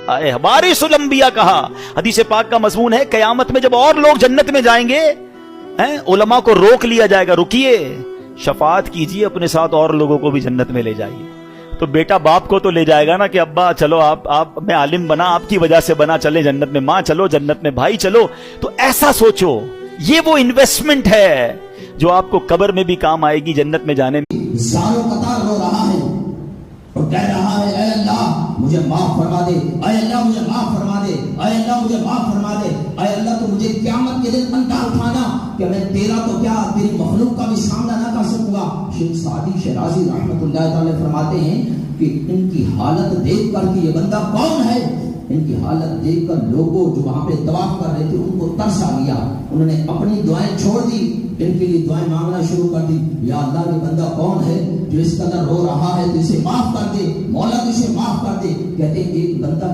वारिस उलंबिया कहा। हदीस पाक का मजमून है, कयामत में जब और लोग जन्नत में जाएंगे, उलमा को रोक लिया जाएगा, रुकिए, शफाअत कीजिए, अपने साथ और लोगों को भी जन्नत में ले जाइए। तो बेटा बाप को तो ले जाएगा ना कि अब्बा चलो आप मैं आलिम बना, आपकी वजह से बना, चले जन्नत में, माँ चलो जन्नत में, भाई चलो। तो ऐसा सोचो, ये वो इन्वेस्टमेंट है जो आपको कब्र में भी काम आएगी, जन्नत में जाने में। ज़ारो कतार रो रहा है और कह रहा है, ऐ अल्लाह मुझे माफ फरमा दे, ऐ अल्लाह मुझे माफ फरमा दे, ऐ अल्लाह मुझे माफ फरमा दे, ऐ अल्लाह तो मुझे क़यामत के दिन अंधा उठाना कि मैं तेरा तो क्या तेरी मखलूक का भी सामना ना कर सकूंगा। शेख सादी शिराजी रहमतुल्लाह तआला फरमाते हैं कि इनकी हालत देख कर कि ये बंदा कौन है, इनकी हालत देखकर लोगों जो वहां पे तवाफ कर रहे थे उनको तरस आ गया। उन्होंने अपनी दुआएं छोड़ दी, इनके लिए दुआएं मांगना शुरू कर दी, या अल्लाह ये बंदा कौन है जो इस कदर रो रहा है, तो इसे माफ कर दे मौला, तो इसे माफ कर दे। कहते एक बंदा